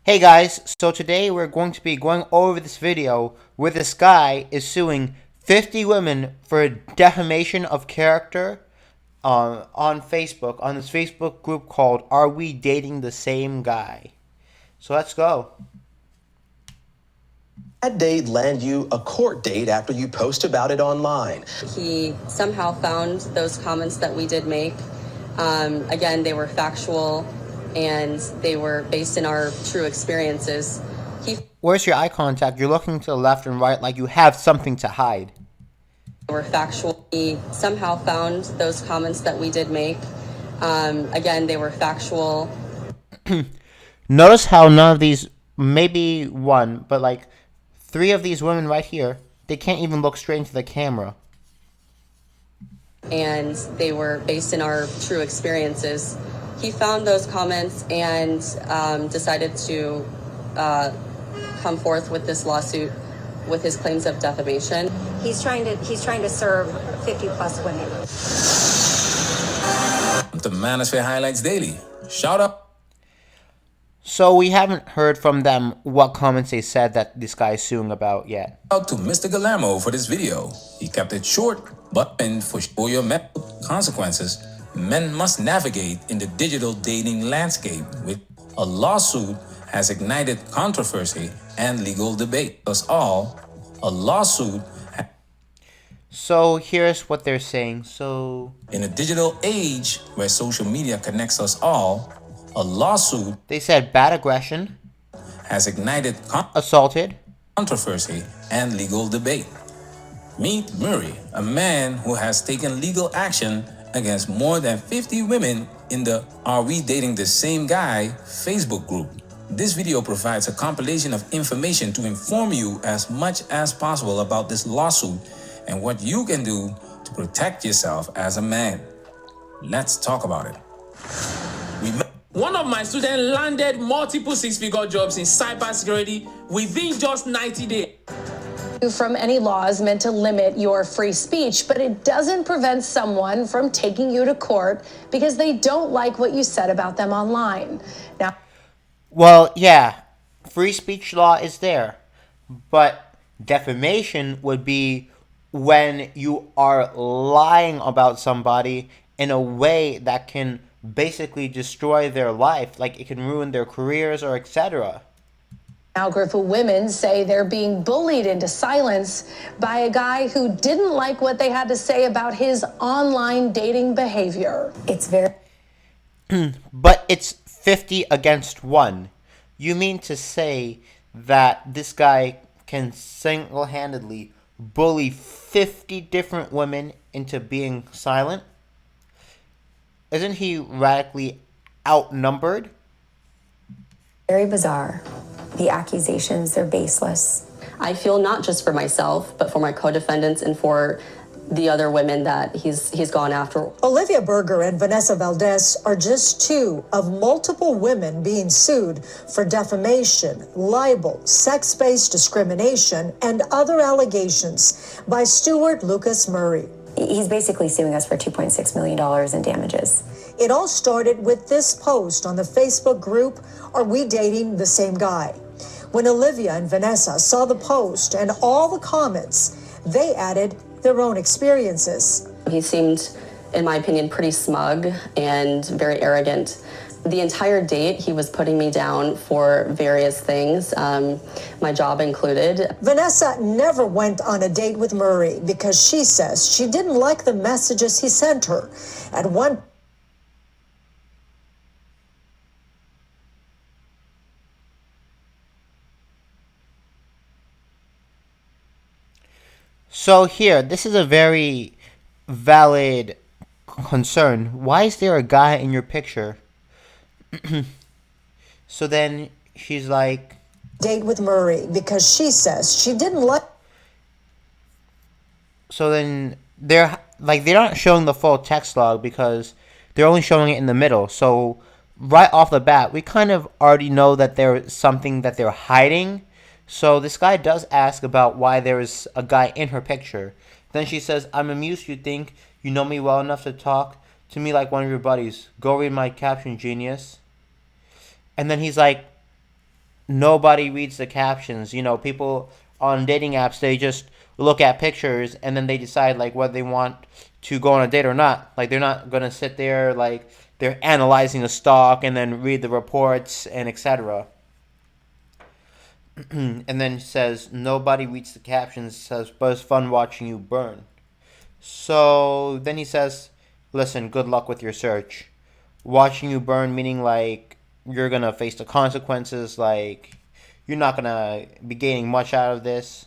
Hey guys, so today we're going to be going over this video where this guy is suing 50 women for defamation of character on Facebook, on this Facebook group called Are We Dating the Same Guy? So let's go. That date land you a court date after you post about it online. He somehow found those comments that we did make. Again, they were factual and they were based in our true experiences. Where's your eye contact? You're looking to the left and right like you have something to hide. They were factual. He somehow found those comments that we did make. Again, they were factual. Notice how none of these, maybe one, but like 3 of these women right here, they can't even look straight into the camera. And they were based in our true experiences. He found those comments and decided to come forth with this lawsuit with his claims of defamation. He's trying to serve 50 plus women. The Manosphere Highlights Daily. Shout out. So we haven't heard from them what comments they said that this guy is suing about yet. Out to Mr. Guillermo for this video. He kept it short, but for sure your mental consequences, men must navigate in the digital dating landscape with a lawsuit has ignited controversy and legal debate. Us all, a lawsuit. So here's what they're saying. So In a digital age where social media connects us all, a lawsuit they said bad aggression, has ignited assaulted, controversy and legal debate. Meet Murray, a man who has taken legal action against more than 50 women in the Are We Dating the Same Guy Facebook group. This video provides a compilation of information to inform you as much as possible about this lawsuit and what you can do to protect yourself as a man. Let's talk about it. One of my students landed multiple six-figure jobs in cybersecurity within just 90 days. From any laws meant to limit your free speech, but it doesn't prevent someone from taking you to court because they don't like what you said about them online. Now, well, yeah, free speech law is there, but defamation would be when you are lying about somebody in a way that can basically destroy their life, like it can ruin their careers or etc. Now, a group of women say they're being bullied into silence by a guy who didn't like what they had to say about his online dating behavior. It's very... But it's 50 against 1. You mean to say that this guy can single-handedly bully 50 different women into being silent? Isn't he radically outnumbered? Very bizarre. The accusations, they're baseless. I feel not just for myself, but for my co-defendants and for the other women that he's gone after. Olivia Berger and Vanessa Valdez are just 2 of multiple women being sued for defamation, libel, sex-based discrimination, and other allegations by Stuart Lucas Murray. He's basically suing us for $2.6 million in damages. It all started with this post on the Facebook group, Are We Dating the Same Guy? When Olivia and Vanessa saw the post and all the comments, they added their own experiences. He seemed, in my opinion, pretty smug and very arrogant. The entire date, he was putting me down for various things, my job included. Vanessa never went on a date with Murray because she says she didn't like the messages he sent her. At one So here, this is a very valid concern. Why is there a guy in your picture? So then she's like, date with Murray because she says she didn't like. So then they're not showing the full text log because they're only showing it in the middle. So right off the bat, we kind of already know that there's something that they're hiding. So this guy does ask about why there is a guy in her picture. Then she says, I'm amused you think you know me well enough to talk to me like one of your buddies. Go read my caption, genius. And then he's like, nobody reads the captions. You know, people on dating apps, they just look at pictures and then they decide like whether they want to go on a date or not. Like they're not gonna sit there like they're analyzing the stock and then read the reports and etc. And then says nobody reads the captions. Says but it's fun watching you burn. So then he says, listen, good luck with your search. Watching you burn meaning like you're gonna face the consequences. Like you're not gonna be gaining much out of this.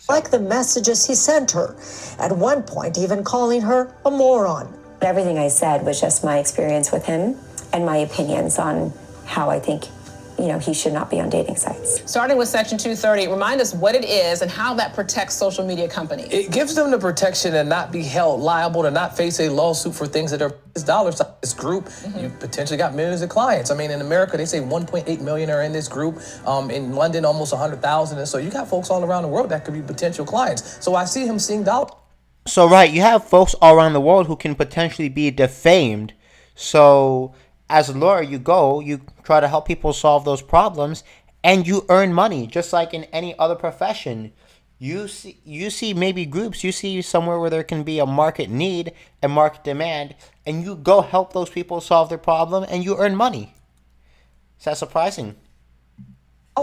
Like the messages he sent her, at one point even calling her a moron. Everything I said was just my experience with him and my opinions on how I think, he should not be on dating sites. Starting with Section 230, remind us what it is and how that protects social media companies. It gives them the protection to not be held liable, to not face a lawsuit for things that are dollars. This group, you potentially got millions of clients. I mean, in America, they say 1.8 million are in this group. In London, almost 100,000. And so you got folks all around the world that could be potential clients. So I see him seeing dollars. So, right, you have folks all around the world who can potentially be defamed. So, as a lawyer, you try to help people solve those problems, and you earn money, just like in any other profession. You see maybe groups, you see somewhere where there can be a market need and market demand, and you go help those people solve their problem, and you earn money. Is that surprising?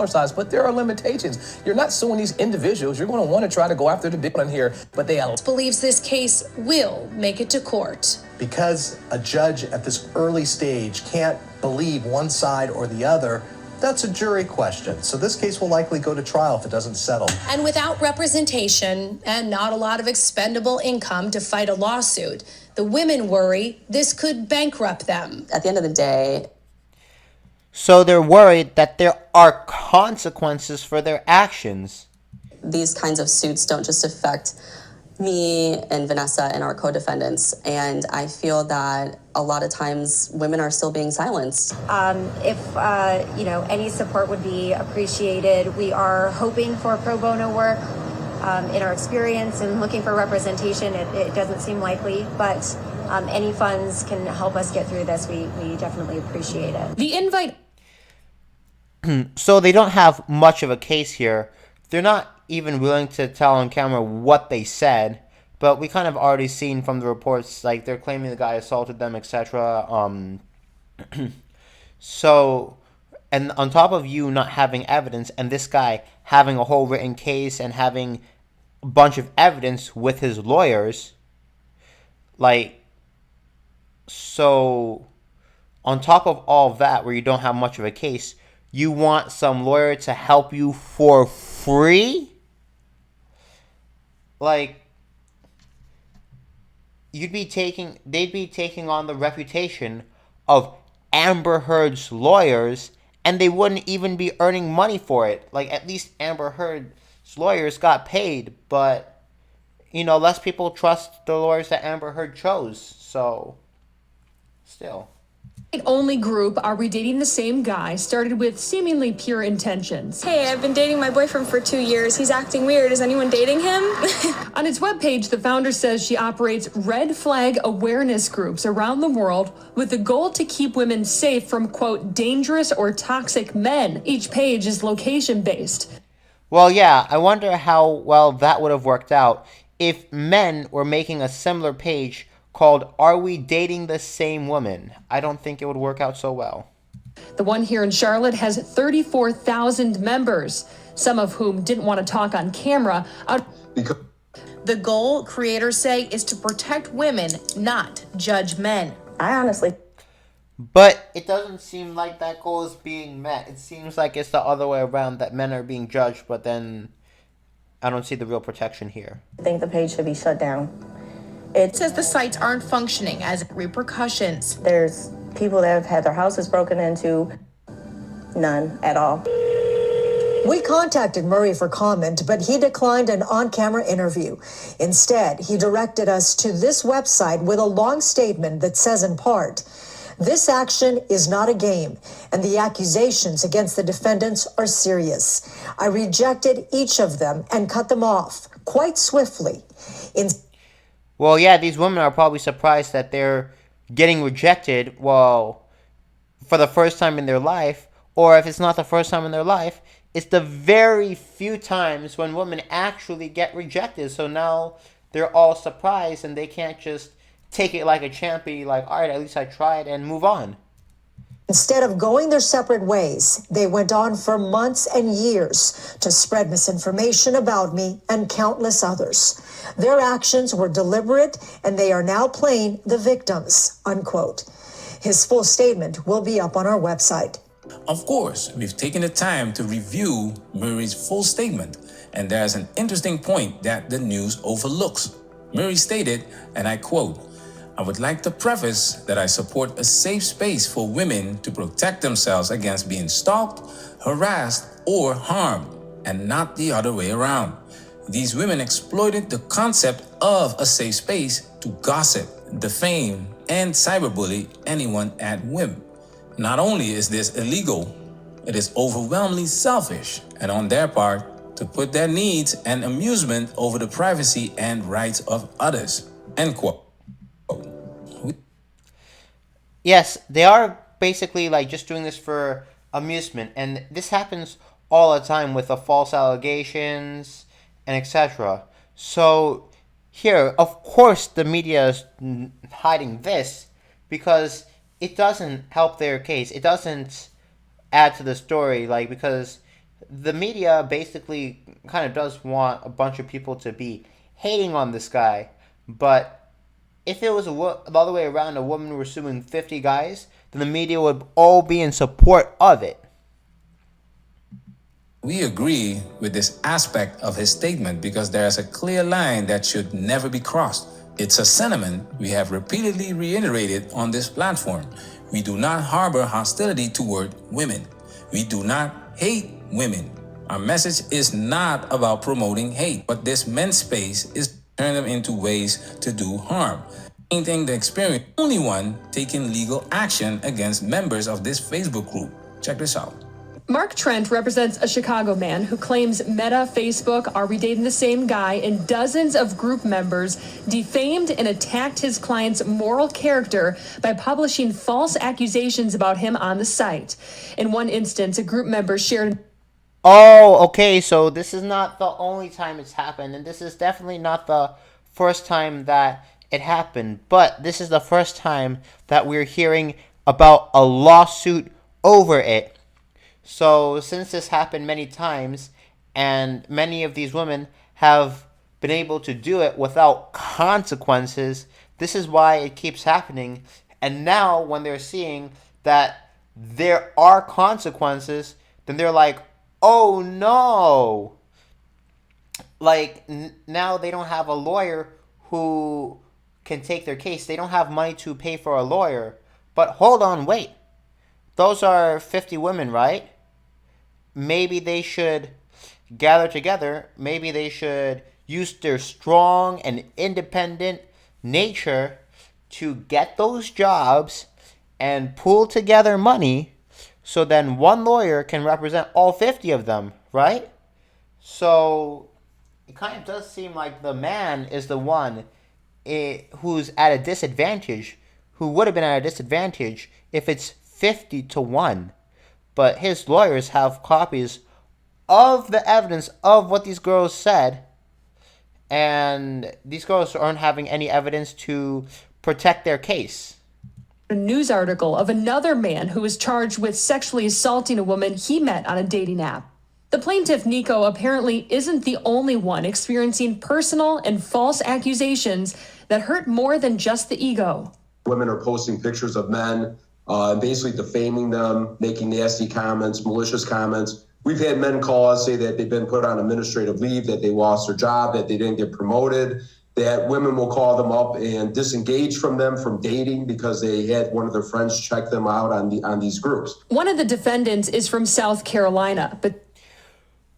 Size, but there are limitations. You're not suing these individuals. You're going to want to try to go after the big one here, but they believes this case will make it to court. Because a judge at this early stage can't believe one side or the other, that's a jury question. So this case will likely go to trial if it doesn't settle. And without representation and not a lot of expendable income to fight a lawsuit, the women worry this could bankrupt them. At the end of the day, so they're worried that there are consequences for their actions. these kinds of suits don't just affect me and Vanessa and our co-defendants. And I feel that a lot of times women are still being silenced. If any support would be appreciated. We are hoping for pro bono work. In our experience and looking for representation, it doesn't seem likely, but any funds can help us get through this. We definitely appreciate it. The invite. So they don't have much of a case here. They're not even willing to tell on camera what they said, but we kind of already seen from the reports, like they're claiming the guy assaulted them, etc. So, and on top of you not having evidence, and this guy having a whole written case and having a bunch of evidence with his lawyers, so on top of all of that, where you don't have much of a case, you want some lawyer to help you for free? They'd be taking on the reputation of Amber Heard's lawyers, and they wouldn't even be earning money for it. At least Amber Heard's lawyers got paid, but, less people trust the lawyers that Amber Heard chose, so, still. Only group Are We Dating the Same Guy started with seemingly pure intentions. Hey, I've been dating my boyfriend for 2 years. He's acting weird. Is anyone dating him? On its webpage, the founder says she operates red flag awareness groups around the world with the goal to keep women safe from, quote, dangerous or toxic men. Each page is location-based. Well, yeah, I wonder how well that would have worked out if men were making a similar page called Are We Dating the Same Woman? I don't think it would work out so well. The one here in Charlotte has 34,000 members, some of whom didn't want to talk on camera. The goal, creators say, is to protect women, not judge men. But it doesn't seem like that goal is being met. It seems like it's the other way around, that men are being judged, but then I don't see the real protection here. I think the page should be shut down. It says the sites aren't functioning as repercussions. There's people that have had their houses broken into. None at all. We contacted Murray for comment, but he declined an on-camera interview. Instead, he directed us to this website with a long statement that says in part, "This action is not a game, and the accusations against the defendants are serious. I rejected each of them and cut them off quite swiftly." Well, yeah, these women are probably surprised that they're getting rejected, for the first time in their life, or if it's not the first time in their life, it's the very few times when women actually get rejected. So now they're all surprised and they can't just take it like a champ, be like, all right, at least I tried, and move on. Instead of going their separate ways, they went on for months and years to spread misinformation about me and countless others. Their actions were deliberate, and they are now playing the victims, unquote. His full statement will be up on our website. Of course, we've taken the time to review Murray's full statement, and there's an interesting point that the news overlooks. Murray stated, and I quote, "I would like to preface that I support a safe space for women to protect themselves against being stalked, harassed, or harmed, and not the other way around. These women exploited the concept of a safe space to gossip, defame, and cyberbully anyone at whim. Not only is this illegal, it is overwhelmingly selfish, and on their part, to put their needs and amusement over the privacy and rights of others." End quote. Yes, they are basically like just doing this for amusement, and this happens all the time with the false allegations and etc. So here, of course, the media is hiding this because it doesn't help their case. It doesn't add to the story, like, because the media basically kind of does want a bunch of people to be hating on this guy, but if it was the other way around, a woman were suing 50 guys, then the media would all be in support of it. We agree with this aspect of his statement because there is a clear line that should never be crossed. It's a sentiment we have repeatedly reiterated on this platform. We do not harbor hostility toward women. We do not hate women. Our message is not about promoting hate, but this men's space is turn them into ways to do harm. Painting the experience, only one taking legal action against members of this Facebook group. Check this out. Mark Trent represents a Chicago man who claims Meta, Facebook, Are We Dating the Same Guy, and dozens of group members defamed and attacked his client's moral character by publishing false accusations about him on the site. In one instance, a group member shared... Oh, okay, so this is not the only time it's happened, and this is definitely not the first time that it happened, but this is the first time that we're hearing about a lawsuit over it. So since this happened many times, and many of these women have been able to do it without consequences, this is why it keeps happening. And now when they're seeing that there are consequences, then they're like, oh no, like now they don't have a lawyer who can take their case. They don't have money to pay for a lawyer. But hold on, wait, those are 50 women, right? Maybe they should gather together. Maybe they should use their strong and independent nature to get those jobs and pool together money, so then one lawyer can represent all 50 of them, right? So it kind of does seem like the man is the one who's at a disadvantage, who would have been at a disadvantage if it's 50-1. But his lawyers have copies of the evidence of what these girls said, and these girls aren't having any evidence to protect their case. A news article of another man who was charged with sexually assaulting a woman he met on a dating app. The plaintiff, Nico, apparently isn't the only one experiencing personal and false accusations that hurt more than just the ego. Women are posting pictures of men, basically defaming them, making nasty comments, malicious comments. We've had men call us, say that they've been put on administrative leave, that they lost their job, that they didn't get promoted, that women will call them up and disengage from them from dating because they had one of their friends check them out on these groups. One of the defendants is from South Carolina, but...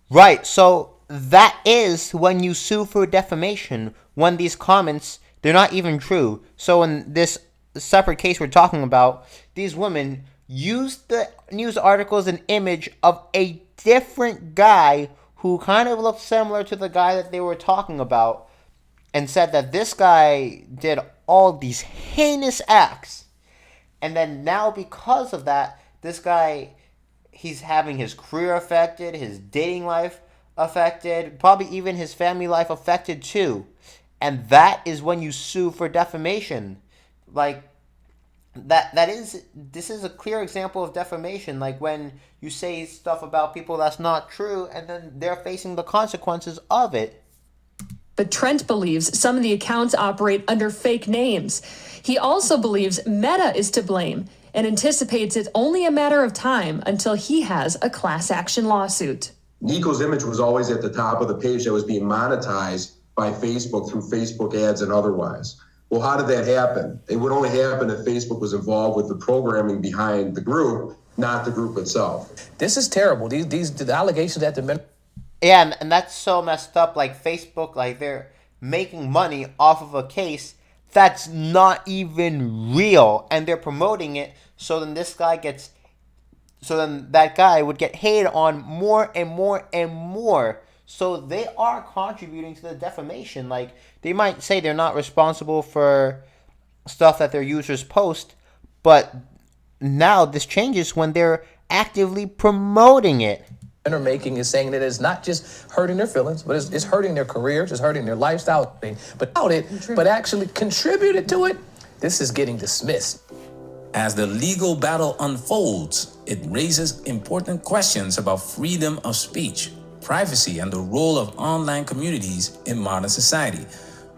Right, so that is when you sue for defamation, when these comments, they're not even true. So in this separate case we're talking about, these women used the news articles and image of a different guy who kind of looked similar to the guy that they were talking about, and said that this guy did all these heinous acts. And then now because of that, this guy, he's having his career affected, his dating life affected, probably even his family life affected too. And that is when you sue for defamation. Like this is a clear example of defamation, like when you say stuff about people that's not true and then they're facing the consequences of it. But Trent believes some of the accounts operate under fake names. He also believes Meta is to blame and anticipates it's only a matter of time until he has a class action lawsuit. Nico's image was always at the top of the page that was being monetized by Facebook through Facebook ads and otherwise. Well, how did that happen? It would only happen if Facebook was involved with the programming behind the group, not the group itself. This is terrible. The allegations that the men. Yeah, and that's so messed up. Like Facebook, like they're making money off of a case that's not even real, and they're promoting it. So then that guy would get hated on more and more and more. So they are contributing to the defamation. Like, they might say they're not responsible for stuff that their users post, but now this changes when they're actively promoting it. Are making is saying that it's not just hurting their feelings, but it's hurting their careers, it's hurting their lifestyle, but actually contributed to it. This is getting dismissed. As the legal battle unfolds, it raises important questions about freedom of speech, privacy, and the role of online communities in modern society.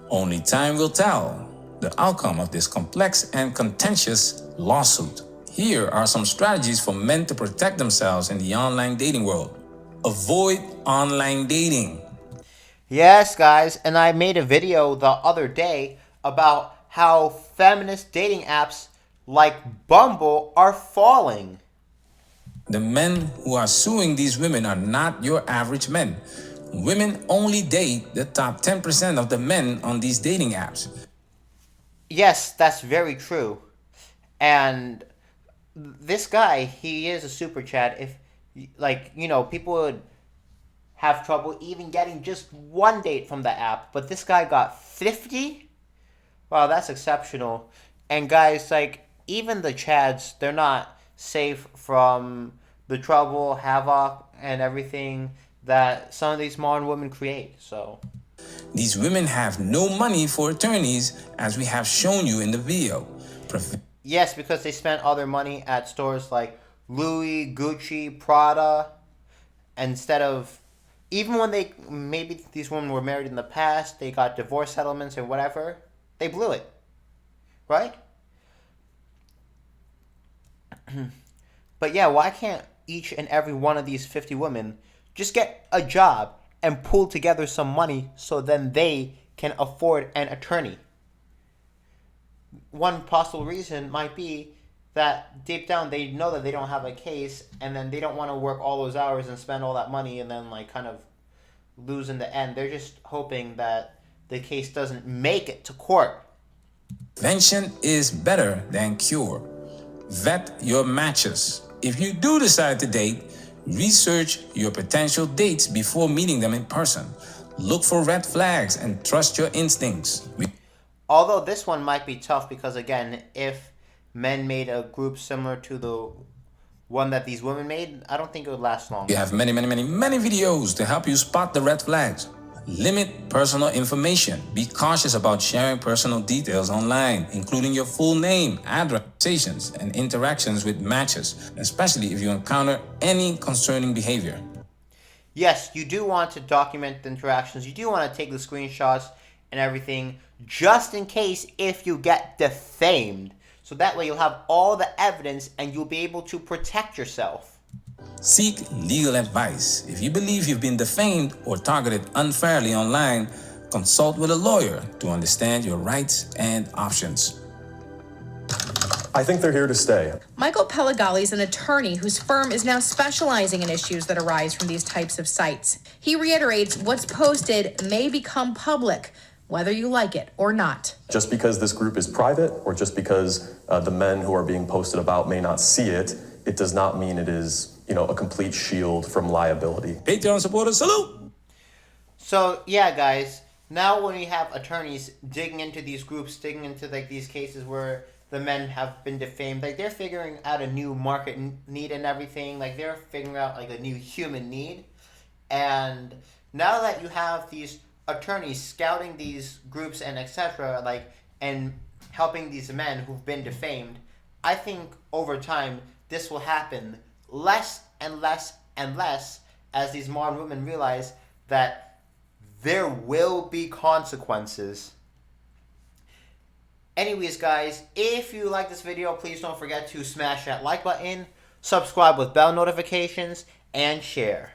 Only time will tell the outcome of this complex and contentious lawsuit. Here are some strategies for men to protect themselves in the online dating world. Avoid online dating. Yes, guys, and I made a video the other day about how feminist dating apps like Bumble are falling. The men who are suing these women are not your average men. Women only date the top 10% of the men on these dating apps. Yes, that's very true. And this guy, he is a super chat. If, like, you know, people would have trouble even getting just one date from the app, but this guy got 50? Wow, that's exceptional. And guys, like, even the Chads, they're not safe from the trouble, havoc, and everything that some of these modern women create. So these women have no money for attorneys, as we have shown you in the video. Yes, because they spent all their money at stores like Louis, Gucci, Prada, instead of, even when maybe these women were married in the past, they got divorce settlements or whatever, they blew it, right? But yeah, why can't each and every one of these 50 women just get a job and pull together some money so then they can afford an attorney? One possible reason might be that deep down they know that they don't have a case, and then they don't want to work all those hours and spend all that money and then like kind of lose in the end. They're just hoping that the case doesn't make it to court. Prevention is better than cure. Vet your matches. If you do decide to date, research your potential dates before meeting them in person. Look for red flags and trust your instincts. Although this one might be tough because, again, if men made a group similar to the one that these women made, I don't think it would last long. We have many videos to help you spot the red flags. Limit personal information. Be cautious about sharing personal details online, including your full name, address, conversations, and interactions with matches, especially if you encounter any concerning behavior. Yes, you do want to document the interactions. You do want to take the screenshots and everything, just in case if you get defamed. So that way you'll have all the evidence and you'll be able to protect yourself. Seek legal advice. If you believe you've been defamed or targeted unfairly online, consult with a lawyer to understand your rights and options. I think they're here to stay. Michael Pelagali is an attorney whose firm is now specializing in issues that arise from these types of sites. He reiterates what's posted may become public, whether you like it or not. Just because this group is private, or just because the men who are being posted about may not see it, it does not mean it is, a complete shield from liability. Patreon supporters, salute! So, yeah, guys, now when we have attorneys digging into these groups, digging into like these cases where the men have been defamed, like they're figuring out a new market need and everything. Like they're figuring out like a new human need. And now that you have these attorneys scouting these groups and etc., like, and helping these men who've been defamed, I think over time this will happen less and less and less as these modern women realize that there will be consequences. Anyways, guys, if you like this video, please don't forget to smash that like button, subscribe with bell notifications, and share.